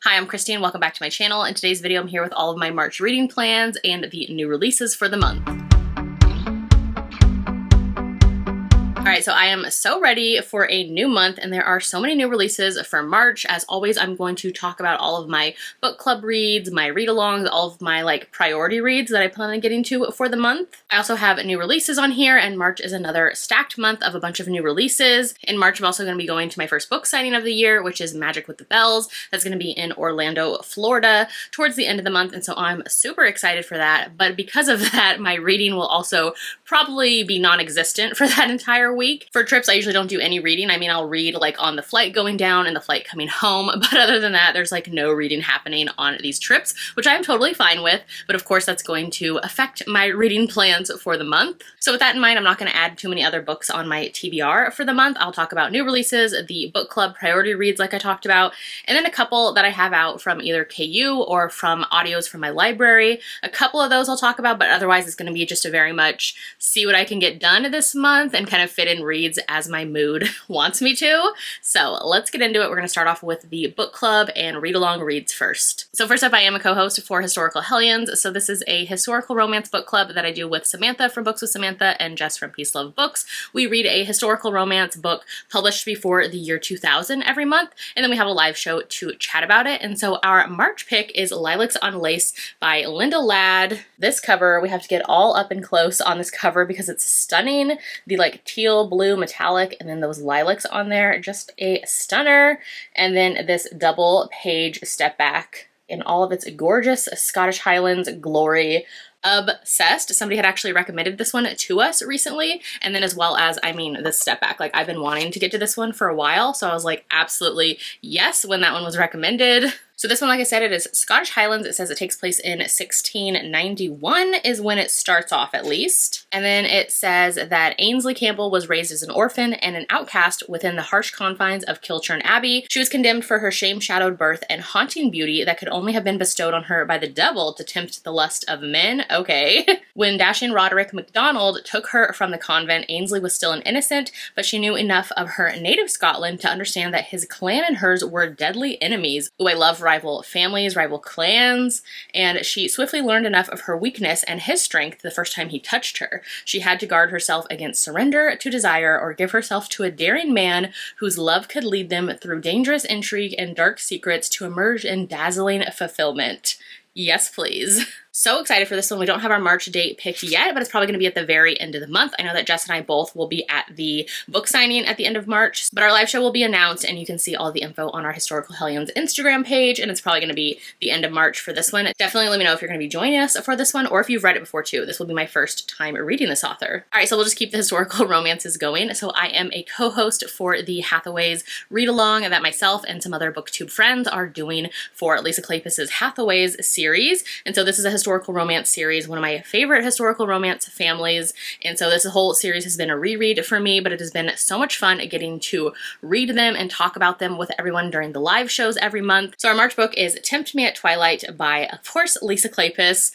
Hi, I'm Christine. Welcome back to my channel. In today's video, I'm here with all of my March reading plans and the new releases for the month. Alright, so I am so ready for a new month and there are so many new releases for March. As always, I'm going to talk about all of my book club reads, my read-alongs, all of my priority reads that I plan on getting to for the month. I also have new releases on here, and March is another stacked month of a bunch of new releases. In March, I'm also going to be going to my first book signing of the year, which is Magic with the Bells. That's going to be in Orlando, Florida towards the end of the month, and so I'm super excited for that. But because of that, my reading will also probably be non-existent for that entire week. For trips, I usually don't do any reading. I mean, I'll read on the flight going down and the flight coming home, but other than that, there's no reading happening on these trips, which I'm totally fine with. But of course, that's going to affect my reading plans for the month. So with that in mind, I'm not going to add too many other books on my TBR for the month. I'll talk about new releases, the book club priority reads like I talked about, and then a couple that I have out from either KU or from audios from my library. A couple of those I'll talk about, but otherwise it's going to be just a very much see what I can get done this month and kind of fit in reads as my mood wants me to. So let's get into it. We're going to start off with the book club and read-along reads first. So first up, I am a co-host for Historical Hellions. So this is a historical romance book club that I do with Samantha from Books with Samantha and Jess from Peace Love Books. We read a historical romance book published before the year 2000 every month, and then we have a live show to chat about it. And so our March pick is Lilacs on Lace by Linda Ladd. This cover, we have to get all up and close on this cover because it's stunning. The teal, blue, metallic, and then those lilacs on there, just a stunner. And then this double page step back in all of its gorgeous Scottish Highlands glory. Obsessed. Somebody had actually recommended this one to us recently, and then as well as, this step back. I've been wanting to get to this one for a while, so I was absolutely yes when that one was recommended. So this one, like I said, it is Scottish Highlands. It says it takes place in 1691 is when it starts off, at least. And then it says that Ainsley Campbell was raised as an orphan and an outcast within the harsh confines of Kilchurn Abbey. She was condemned for her shame-shadowed birth and haunting beauty that could only have been bestowed on her by the devil to tempt the lust of men. Okay. When dashing Roderick MacDonald took her from the convent, Ainsley was still an innocent, but she knew enough of her native Scotland to understand that his clan and hers were deadly enemies. Ooh, I love rival families, rival clans, and she swiftly learned enough of her weakness and his strength the first time he touched her. She had to guard herself against surrender to desire or give herself to a daring man whose love could lead them through dangerous intrigue and dark secrets to emerge in dazzling fulfillment. Yes, please. So excited for this one. We don't have our March date picked yet, but it's probably going to be at the very end of the month. I know that Jess and I both will be at the book signing at the end of March, but our live show will be announced and you can see all the info on our Historical Hellions Instagram page, and it's probably going to be the end of March for this one. Definitely let me know if you're going to be joining us for this one or if you've read it before too. This will be my first time reading this author. All right, so we'll just keep the historical romances going. So I am a co-host for the Hathaway's read-along that myself and some other booktube friends are doing for Lisa Kleypas's Hathaway's series. And so this is a historical romance series, one of my favorite historical romance families, and so this whole series has been a reread for me, but it has been so much fun getting to read them and talk about them with everyone during the live shows every month. So our March book is Tempt Me at Twilight by, of course, Lisa Kleypas.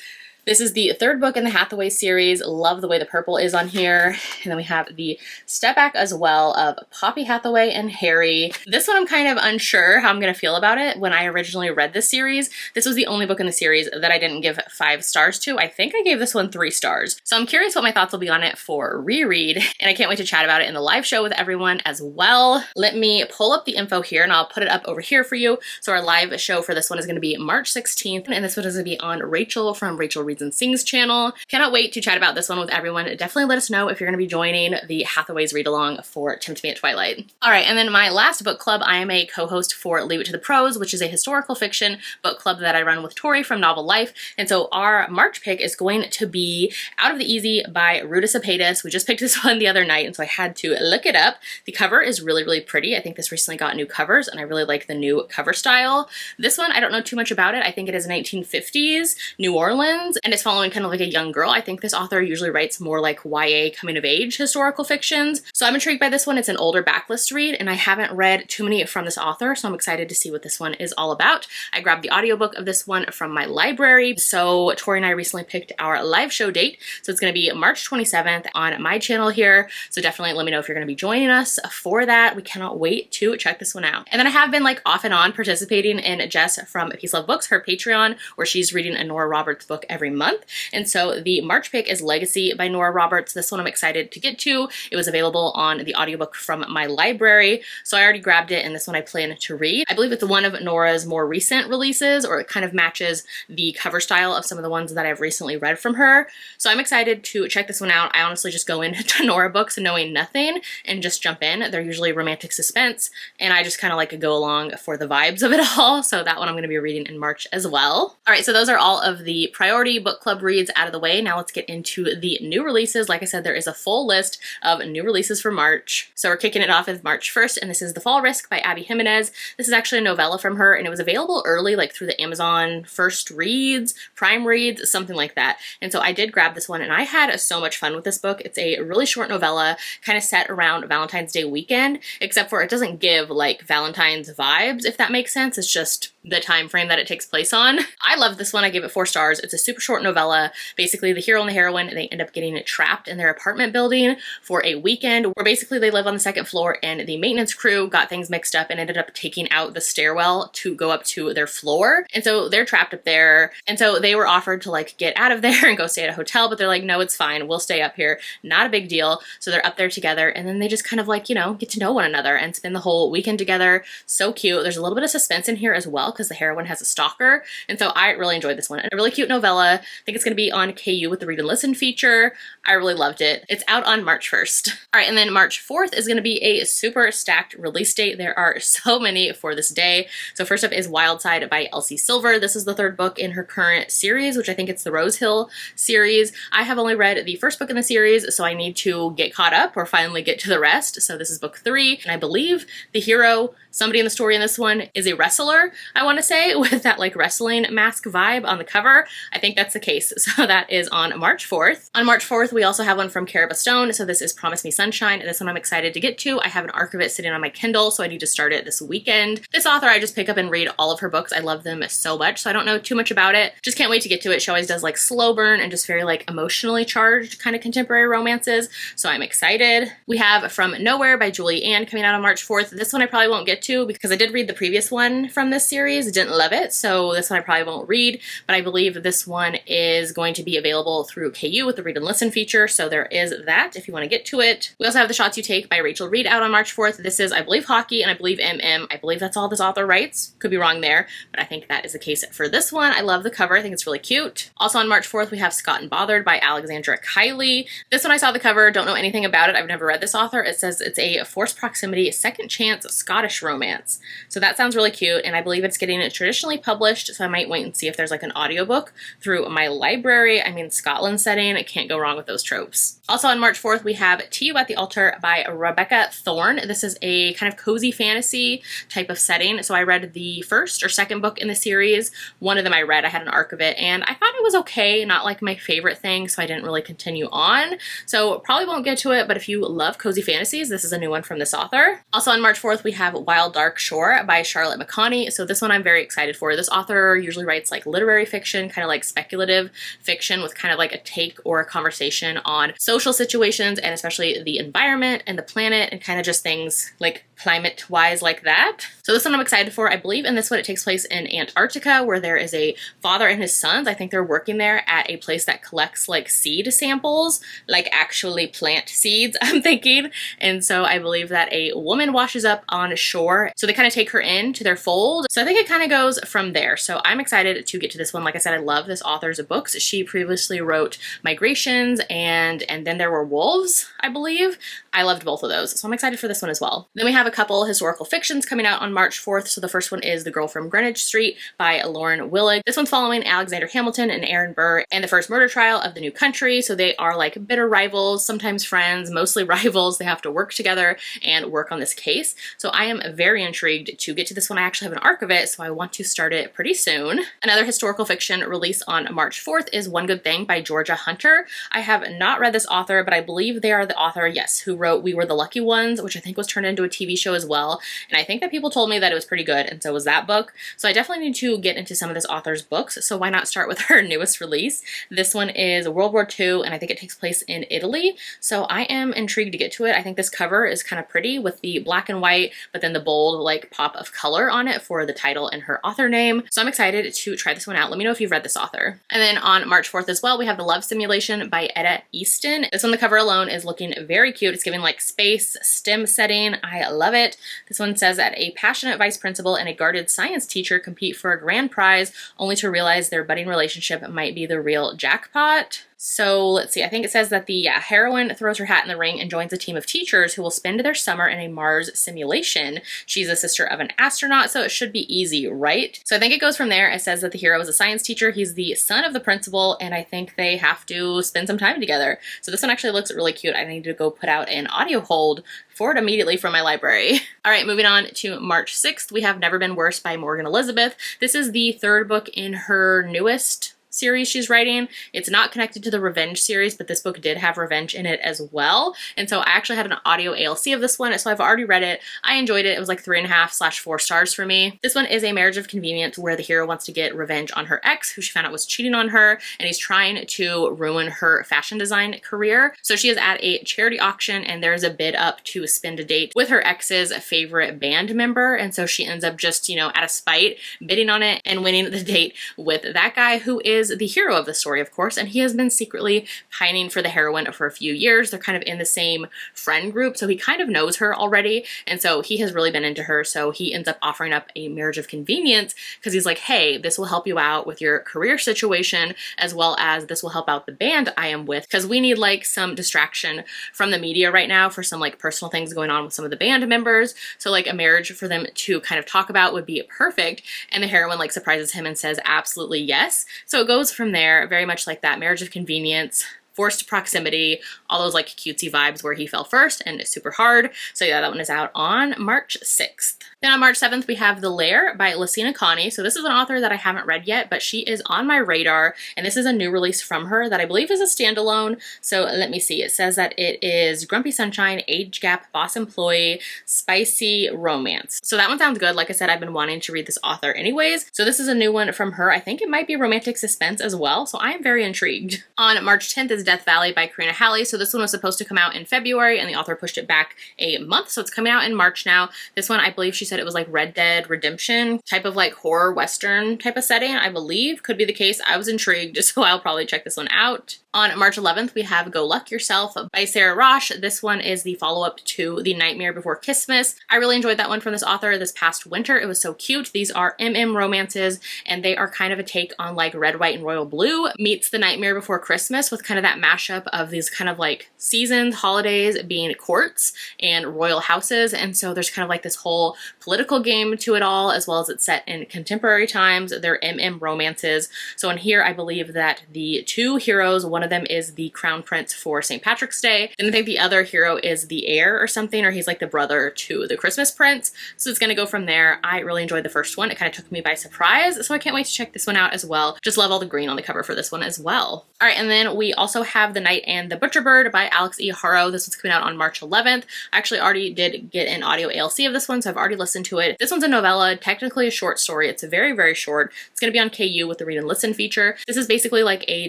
This is the third book in the Hathaway series. Love the way the purple is on here. And then we have the step back as well of Poppy Hathaway and Harry. This one I'm kind of unsure how I'm going to feel about it. When I originally read this series, this was the only book in the series that I didn't give 5 stars to. I think I gave this one 3 stars. So I'm curious what my thoughts will be on it for reread. And I can't wait to chat about it in the live show with everyone as well. Let me pull up the info here and I'll put it up over here for you. So our live show for this one is going to be March 16th. And this one is going to be on Rachel from Rachel Reads and Sings channel. Cannot wait to chat about this one with everyone. Definitely let us know if you're going to be joining the Hathaway's read along for Tempt Me at Twilight. All right, and then my last book club, I am a co-host for Leave It to the Pros, which is a historical fiction book club that I run with Tori from Novel Life. And so our March pick is going to be Out of the Easy by Ruta Sepetys. We just picked this one the other night, and so I had to look it up. The cover is really, really pretty. I think this recently got new covers, and I really like the new cover style. This one, I don't know too much about it. I think it is 1950s New Orleans, and it's following kind of like a young girl. I think this author usually writes more like YA coming of age historical fictions. So I'm intrigued by this one. It's an older backlist read, and I haven't read too many from this author, so I'm excited to see what this one is all about. I grabbed the audiobook of this one from my library. So Tori and I recently picked our live show date. So it's going to be March 27th on my channel here. So definitely let me know if you're going to be joining us for that. We cannot wait to check this one out. And then I have been like off and on participating in Jess from Peace Love Books, her Patreon, where she's reading a Nora Roberts book every month. And so the March pick is Legacy by Nora Roberts. This one I'm excited to get to. It was available on the audiobook from my library. So I already grabbed it, and this one I plan to read. I believe it's one of Nora's more recent releases, or it kind of matches the cover style of some of the ones that I've recently read from her. So I'm excited to check this one out. I honestly just go into Nora books knowing nothing and just jump in. They're usually romantic suspense, and I just kind of like to go along for the vibes of it all. So that one I'm going to be reading in March as well. All right, so those are all of the priority book club reads out of the way. Now let's get into the new releases. Like I said, there is a full list of new releases for March. So we're kicking it off with March 1st, and this is The Fall Risk by Abby Jimenez. This is actually a novella from her, and it was available early, like through the Amazon First Reads, Prime Reads, something like that. And so I did grab this one, and I had so much fun with this book. It's a really short novella, kind of set around Valentine's Day weekend, except for it doesn't give like Valentine's vibes, if that makes sense. It's just the time frame that it takes place on. I love this one. I gave it 4 stars. It's a super short novella. Basically, the hero and the heroine, they end up getting trapped in their apartment building for a weekend, where basically they live on the 2nd floor, and the maintenance crew got things mixed up and ended up taking out the stairwell to go up to their floor. And so they're trapped up there. And so they were offered to like get out of there and go stay at a hotel, but they're like, no, it's fine. We'll stay up here. Not a big deal. So they're up there together, and then they just kind of like, you know, get to know one another and spend the whole weekend together. So cute. There's a little bit of suspense in here as well, because the heroine has a stalker. And so I really enjoyed this one. A really cute novella. I think it's going to be on KU with the Read and Listen feature. I really loved it. It's out on March 1st. All right, and then March 4th is going to be a super stacked release date. There are so many for this day. So first up is Wildside by Elsie Silver. This is the 3rd book in her current series, which I think it's the Rose Hill series. I have only read the 1st book in the series, so I need to get caught up or finally get to the rest. So this is book 3, and I believe the hero, somebody in the story in this one, is a wrestler, I want to say, with that like wrestling mask vibe on the cover. I think that's the case. So that is on March 4th. On March 4th, we also have one from Cara Stone. So this is Promise Me Sunshine. This one I'm excited to get to. I have an arc of it sitting on my Kindle, so I need to start it this weekend. This author, I just pick up and read all of her books. I love them so much, so I don't know too much about it. Just can't wait to get to it. She always does like slow burn and just very like emotionally charged kind of contemporary romances, so I'm excited. We have From Nowhere by Julie Ann coming out on March 4th. This one I probably won't get to because I did read the previous one from this series. Didn't love it, so this one I probably won't read, but I believe this one is going to be available through KU with the Read and Listen feature, so there is that if you want to get to it. We also have The Shots You Take by Rachel Reed out on March 4th. This is, I believe, hockey, and I believe MM. I believe that's all this author writes. Could be wrong there, but I think that is the case for this one. I love the cover. I think it's really cute. Also on March 4th, we have Scott and Bothered by Alexandra Kiley. This one I saw the cover, don't know anything about it. I've never read this author. It says it's a forced proximity, second chance Scottish romance. So that sounds really cute, and I believe it's getting traditionally published, so I might wait and see if there's like an audiobook through my library. I mean, Scotland setting, I can't go wrong with those tropes. Also on March 4th, we have To You at the Altar by Rebecca Thorne. This is a kind of cozy fantasy type of setting. So I read the 1st or 2nd book in the series. One of them I read, I had an arc of it, and I thought it was okay, not like my favorite thing, so I didn't really continue on. So probably won't get to it, but if you love cozy fantasies, this is a new one from this author. Also on March 4th, we have Wild Dark Shore by Charlotte McConney. So this one I'm very excited for. This author usually writes like literary fiction, kind of like speculative fiction with kind of like a take or a conversation on social situations, and especially the environment and the planet and kind of just things like climate-wise like that. So this one I'm excited for. I believe in this one it takes place in Antarctica, where there is a father and his sons. I think they're working there at a place that collects like seed samples, like actually plant seeds, I'm thinking. And so I believe that a woman washes up on shore, so they kind of take her into their fold. So I think it kind of goes from there. So I'm excited to get to this one. Like I said, I love this author's books. She previously wrote Migrations and Then There Were Wolves, I believe. I loved both of those, so I'm excited for this one as well. Then we have a couple historical fictions coming out on March 4th. So the first one is The Girl from Greenwich Street by Lauren Willig. This one's following Alexander Hamilton and Aaron Burr and the first murder trial of the new country. So they are like bitter rivals, sometimes friends, mostly rivals. They have to work together and work on this case. So I am very intrigued to get to this one. I actually have an arc of it, so I want to start it pretty soon. Another historical fiction released on March 4th is One Good Thing by Georgia Hunter. I have not read this author, but I believe they are the author, yes, who wrote We Were the Lucky Ones, which I think was turned into a TV show as well. And I think that people told me that it was pretty good, and so was that book. So I definitely need to get into some of this author's books, so why not start with her newest release? This one is World War II, and I think it takes place in Italy. So I am intrigued to get to it. I think this cover is kind of pretty with the black and white, but then the bold like pop of color on it for the title and her author name. So I'm excited to try this one out. Let me know if you've read this author. And then on March 4th as well, we have The Love Simulation by Etta Easton. This one, the cover alone is looking very cute. It's giving like space, STEM setting. I love it. This one says that a passionate vice principal and a guarded science teacher compete for a grand prize only to realize their budding relationship might be the real jackpot. So let's see, I think it says that the heroine throws her hat in the ring and joins a team of teachers who will spend their summer in a Mars simulation. She's a sister of an astronaut, so it should be easy, right? So I think it goes from there. It says that the hero is a science teacher. He's the son of the principal, and I think they have to spend some time together. So this one actually looks really cute. I need to go put out an audio hold for it immediately from my library. All right, moving on to March 6th, we have Never Been Worse by Morgan Elizabeth. This is the third book in her newest series she's writing. It's not connected to the Revenge series, but this book did have revenge in it as well. And so I actually had an audio ALC of this one, so I've already read it. I enjoyed it. It was like 3.5/4 stars for me. This one is a marriage of convenience where the hero wants to get revenge on her ex, who she found out was cheating on her, and he's trying to ruin her fashion design career. So she is at a charity auction, and there's a bid up to spend a date with her ex's favorite band member. And so she ends up just, you know, out of spite, bidding on it and winning the date with that guy, who is the hero of the story, of course, and he has been secretly pining for the heroine for a few years. They're kind of in the same friend group, so he kind of knows her already, and so he has really been into her. So he ends up offering up a marriage of convenience because he's like, hey, this will help you out with your career situation, as well as this will help out the band I am with, because we need like some distraction from the media right now for some like personal things going on with some of the band members. So like a marriage for them to kind of talk about would be perfect. And the heroine like surprises him and says absolutely yes. So it goes from there, very much like that marriage of convenience, forced proximity, all those like cutesy vibes where he fell first and it's super hard. So yeah, that one is out on March 6th. Then on March 7th, we have The Lair by Lucina Connie. So this is an author that I haven't read yet, but she is on my radar, and this is a new release from her that I believe is a standalone. So let me see. It says that it is Grumpy Sunshine, Age Gap, Boss Employee, Spicy Romance. So that one sounds good. Like I said, I've been wanting to read this author anyways. So this is a new one from her. I think it might be romantic suspense as well, so I am very intrigued. On March 10th is Death Valley by Karina Halley. So this one was supposed to come out in February, and the author pushed it back a month, so it's coming out in March now. This one, I believe she said it was like Red Dead Redemption type of like horror western type of setting, I believe. Could be the case. I was intrigued, so I'll probably check this one out. On March 11th, we have Go Luck Yourself by Sarah Rosh. This one is the follow-up to The Nightmare Before Christmas. I really enjoyed that one from this author this past winter. It was so cute. These are romances, and they are kind of a take on like Red, White, and Royal Blue meets The Nightmare Before Christmas, with kind of that mashup of these kind of like seasons, holidays being courts and royal houses. And so there's kind of like this whole political game to it all, as well as it's set in contemporary times. They're romances. So in here, I believe that the two heroes, one of them is the crown prince for St. Patrick's Day, and I think the other hero is the heir or something, or he's like the brother to the Christmas prince. So it's gonna go from there. I really enjoyed the first one. It kind of took me by surprise, so I can't wait to check this one out as well. Just love all the green on the cover for this one as well. All right, and then we also have The Knight and the Butcher Bird by Alex E. Haro. This one's coming out on March 11th. I actually already did get an audio ALC of this one, so I've already listened to it. This one's a novella, technically a short story. It's very, very short. It's gonna be on KU with the Read and Listen feature. This is basically like a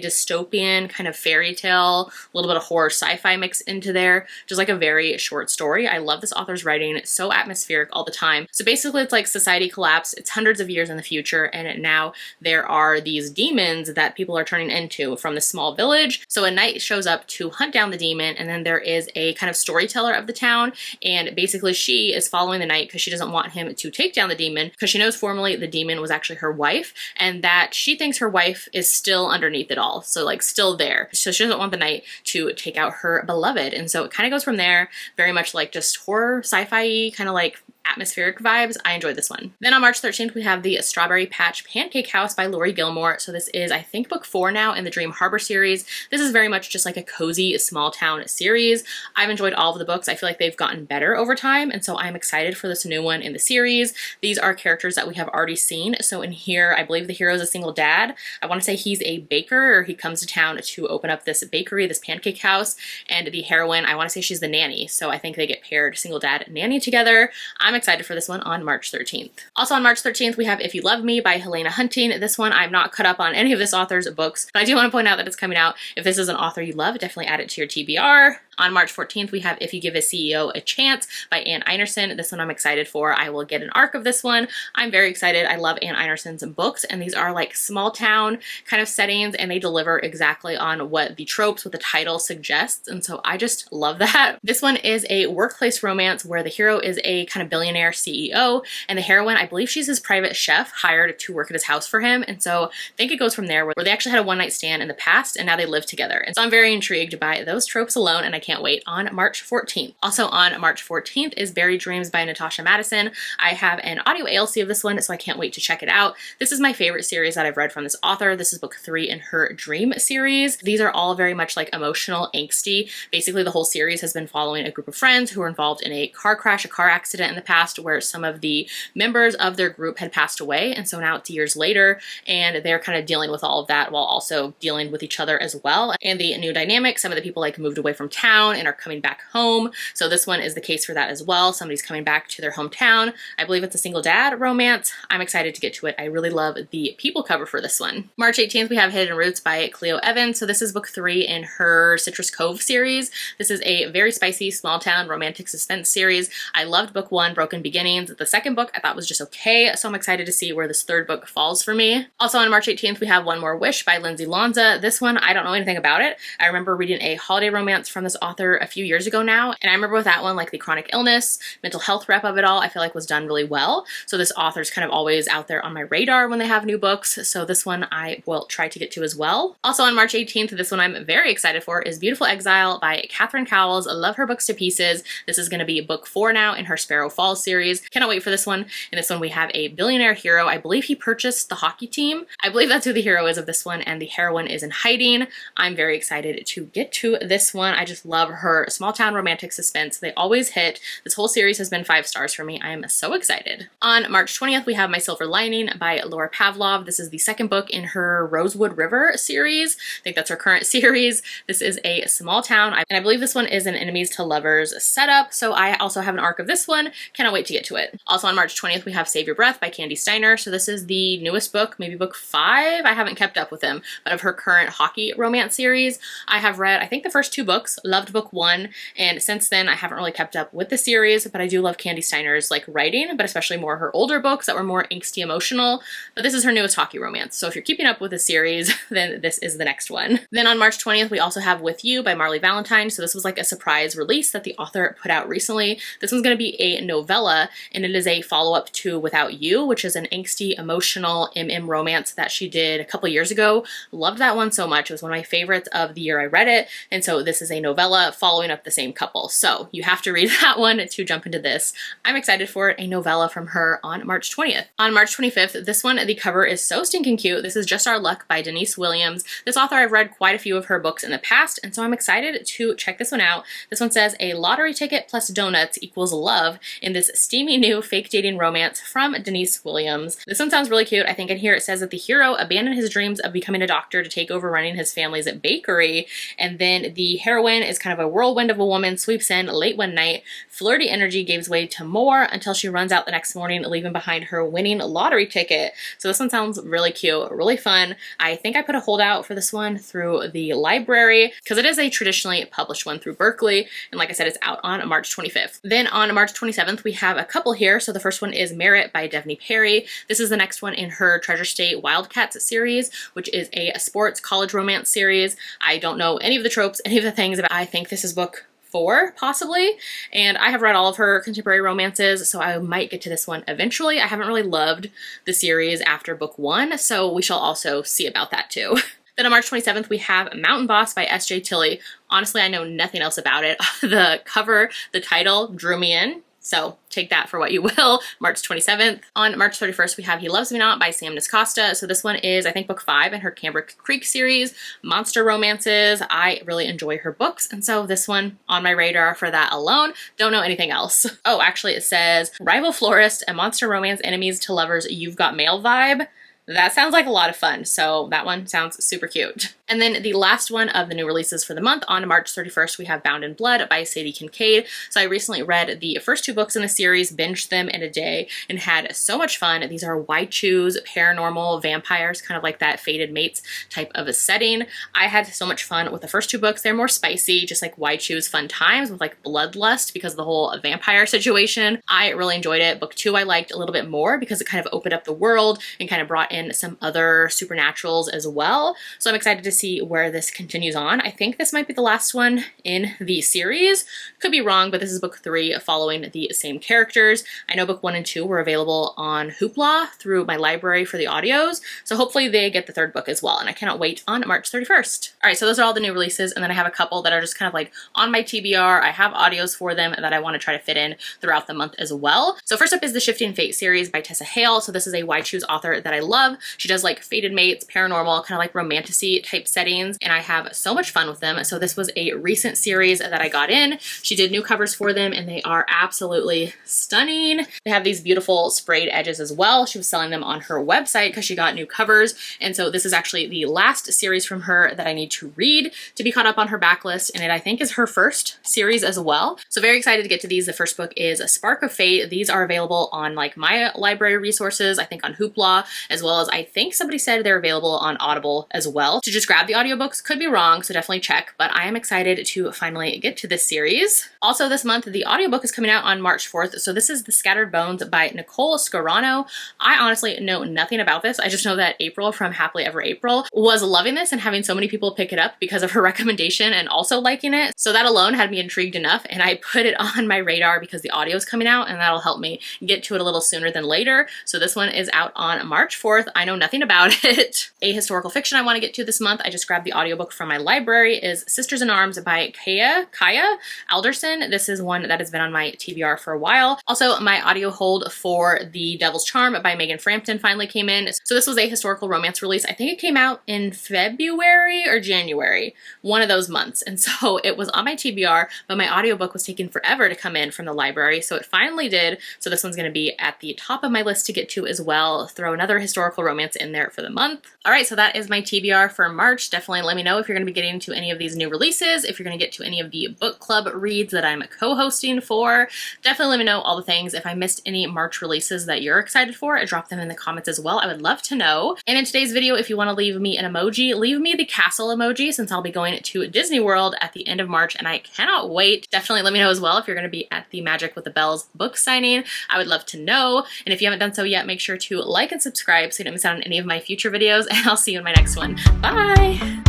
dystopian kind of fairy tale, a little bit of horror sci-fi mixed into there, just like a very short story. I love this author's writing. It's so atmospheric all the time. So basically it's like society collapsed. It's hundreds of years in the future, and now there are these demons that people are turning into from the small village. So So a knight shows up to hunt down the demon, and then there is a kind of storyteller of the town, and basically she is following the knight because she doesn't want him to take down the demon, because she knows formerly the demon was actually her wife, and that she thinks her wife is still underneath it all, so like still there. So she doesn't want the knight to take out her beloved, and so it kind of goes from there, very much like just horror, sci-fi, kind of like atmospheric vibes. I enjoyed this one. Then on March 13th, we have the Strawberry Patch Pancake House by Lori Gilmore. So this is, I think, book 4 now in the Dream Harbor series. This is very much just like a cozy small town series. I've enjoyed all of the books. I feel like they've gotten better over time, and so I'm excited for this new one in the series. These are characters that we have already seen. So in here, I believe the hero is a single dad. I want to say he's a baker, or he comes to town to open up this bakery, this pancake house, and the heroine, I want to say she's the nanny. So I think they get paired single dad and nanny together. I'm excited for this one on March 13th. Also on March 13th, we have If You Love Me by Helena Hunting. This one, I'm not caught up on any of this author's books, but I do want to point out that it's coming out. If this is an author you love, definitely add it to your TBR. On March 14th, we have If You Give a CEO a Chance by Anne Einerson. This one I'm excited for. I will get an arc of this one. I'm very excited. I love Anne Einerson's books, and these are like small town kind of settings, and they deliver exactly on what the tropes, what the title suggests, and so I just love that. This one is a workplace romance where the hero is a kind of billionaire CEO, and the heroine, I believe she's his private chef hired to work at his house for him, and so I think it goes from there where they actually had a one-night stand in the past, and now they live together. And so I'm very intrigued by those tropes alone, and I can't wait on March 14th. Also on March 14th is Buried Dreams by Natasha Madison. I have an audio ALC of this one, so I can't wait to check it out. This is my favorite series that I've read from this author. This is book 3 in her Dream series. These are all very much like emotional, angsty. Basically, the whole series has been following a group of friends who were involved in a car crash, a car accident in the past where some of the members of their group had passed away, and so now it's years later, and they're kind of dealing with all of that while also dealing with each other as well. And the new dynamic, some of the people like moved away from town and are coming back home. So this one is the case for that as well. Somebody's coming back to their hometown. I believe it's a single dad romance. I'm excited to get to it. I really love the people cover for this one. March 18th, we have Hidden Roots by Cleo Evans. So this is book 3 in her Citrus Cove series. This is a very spicy small town romantic suspense series. I loved book 1, Broken Beginnings. The second book I thought was just okay, so I'm excited to see where this third book falls for me. Also on March 18th, we have One More Wish by Lindsay Lonza. This one, I don't know anything about it. I remember reading a holiday romance from this author a few years ago now, and I remember with that one, like the chronic illness, mental health rep of it all, I feel like was done really well. So this author's kind of always out there on my radar when they have new books, so this one I will try to get to as well. Also on March 18th, this one I'm very excited for is Beautiful Exile by Catherine Cowles. I love her books to pieces. This is going to be book 4 now in her Sparrow Falls series. Cannot wait for this one. In this one, we have a billionaire hero. I believe he purchased the hockey team. I believe that's who the hero is of this one, and the heroine is in hiding. I'm very excited to get to this one. I just love her small town romantic suspense. They always hit. This whole series has been 5 stars for me. I am so excited. On March 20th, we have My Silver Lining by Laura Pavlov. This is the second book in her Rosewood River series. I think that's her current series. This is a small town, and I believe this one is an enemies to lovers setup, so I also have an arc of this one. Cannot wait to get to it. Also on March 20th, we have Save Your Breath by Candy Steiner. So this is the newest book, maybe book 5. I haven't kept up with them, but of her current hockey romance series. I have read, I think, the first 2 books, loved book 1, and since then I haven't really kept up with the series, but I do love Candy Steiner's like writing, but especially more her older books that were more angsty emotional. But this is her newest hockey romance, so if you're keeping up with the series, then this is the next one. Then on March 20th, we also have With You by Marley Valentine. So this was like a surprise release that the author put out recently. This one's going to be a novella, and it is a follow-up to Without You, which is an angsty, emotional romance that she did a couple years ago. Loved that one so much. It was one of my favorites of the year I read it, and so this is a novella following up the same couple. So you have to read that one to jump into this. I'm excited for it. A novella from her on March 20th. On March 25th, this one, the cover is so stinking cute. This is Just Our Luck by Denise Williams. This author, I've read quite a few of her books in the past, and so I'm excited to check this one out. This one says a lottery ticket plus donuts equals love in this steamy new fake dating romance from Denise Williams. This one sounds really cute. I think in here it says that the hero abandoned his dreams of becoming a doctor to take over running his family's bakery, and then the heroine is kind of a whirlwind of a woman sweeps in late one night. Flirty energy gives way to more until she runs out the next morning, leaving behind her winning lottery ticket. So this one sounds really cute, really fun. I think I put a holdout for this one through the library because it is a traditionally published one through Berkeley. And like I said, it's out on March 25th. Then on March 27th, we have a couple here. So the first one is Merit by Devney Perry. This is the next one in her Treasure State Wildcats series, which is a sports college romance series. I don't know any of the tropes, any of the things about. I think this is book 4, possibly, and I have read all of her contemporary romances, so I might get to this one eventually. I haven't really loved the series after book 1, so we shall also see about that too. Then on March 27th, we have Mountain Boss by S.J. Tilley. Honestly, I know nothing else about it. The cover, the title drew me in. So take that for what you will. March 27th. On March 31st, we have He Loves Me Not by Sam Niscosta. So this one is, I think, book 5 in her Cambric Creek series, monster romances. I really enjoy her books. And so this one on my radar for that alone. Don't know anything else. Oh, actually it says Rival Florist, a monster romance enemies to lovers you've got mail vibe. That sounds like a lot of fun, so that one sounds super cute. And then the last one of the new releases for the month, on March 31st, we have Bound in Blood by Sadie Kincaid. So I recently read the first 2 books in the series, binged them in a day, and had so much fun. These are white shoes, paranormal, vampires, kind of like that Fated Mates type of a setting. I had so much fun with the first 2 books. They're more spicy, just like white shoes fun times with like bloodlust because of the whole vampire situation. I really enjoyed it. Book 2 I liked a little bit more because it kind of opened up the world and kind of brought in some other supernaturals as well. So I'm excited to see where this continues on. I think this might be the last one in the series. Could be wrong, but this is book 3 following the same characters. I know book 1 and 2 were available on Hoopla through my library for the audios. So hopefully they get the 3rd book as well. And I cannot wait on March 31st. All right, so those are all the new releases. And then I have a couple that are just kind of like on my TBR. I have audios for them that I want to try to fit in throughout the month as well. So first up is the Shifting Fate series by Tessa Hale. So this is a White Shoes author that I love. She does like Fated Mates, paranormal, kind of like romantasy type settings, and I have so much fun with them. So this was a recent series that I got in. She did new covers for them and they are absolutely stunning. They have these beautiful sprayed edges as well. She was selling them on her website because she got new covers. And so this is actually the last series from her that I need to read to be caught up on her backlist. And it, I think, is her first series as well. So very excited to get to these. The first book is A Spark of Fate. These are available on like my library resources, I think on Hoopla, as well as I think somebody said they're available on Audible as well. To just grab the audiobooks, could be wrong, so definitely check, but I am excited to finally get to this series. Also this month, the audiobook is coming out on March 4th, so this is The Scattered Bones by Nicole Scarano. I honestly know nothing about this. I just know that April from Happily Ever April was loving this and having so many people pick it up because of her recommendation and also liking it. So that alone had me intrigued enough, and I put it on my radar because the audio is coming out and that'll help me get to it a little sooner than later. So this one is out on March 4th. I know nothing about it. A historical fiction I want to get to this month, I just grabbed the audiobook from my library, is Sisters in Arms by Kaya Alderson. This is one that has been on my TBR for a while. Also, my audio hold for The Devil's Charm by Megan Frampton finally came in. So this was a historical romance release. I think it came out in February or January, one of those months. And so it was on my TBR, but my audiobook was taking forever to come in from the library. So it finally did. So this one's going to be at the top of my list to get to as well. Throw another historical romance in there for the month. All right, so that is my TBR for March. Definitely let me know if you're going to be getting to any of these new releases, if you're going to get to any of the book club reads that I'm co-hosting for. Definitely let me know all the things. If I missed any March releases that you're excited for, drop them in the comments as well. I would love to know. And in today's video, if you want to leave me an emoji, leave me the castle emoji since I'll be going to Disney World at the end of March and I cannot wait. Definitely let me know as well if you're going to be at the Magic with the Bells book signing. I would love to know. And if you haven't done so yet, make sure to like and subscribe so you don't miss out on any of my future videos, and I'll see you in my next one. Bye!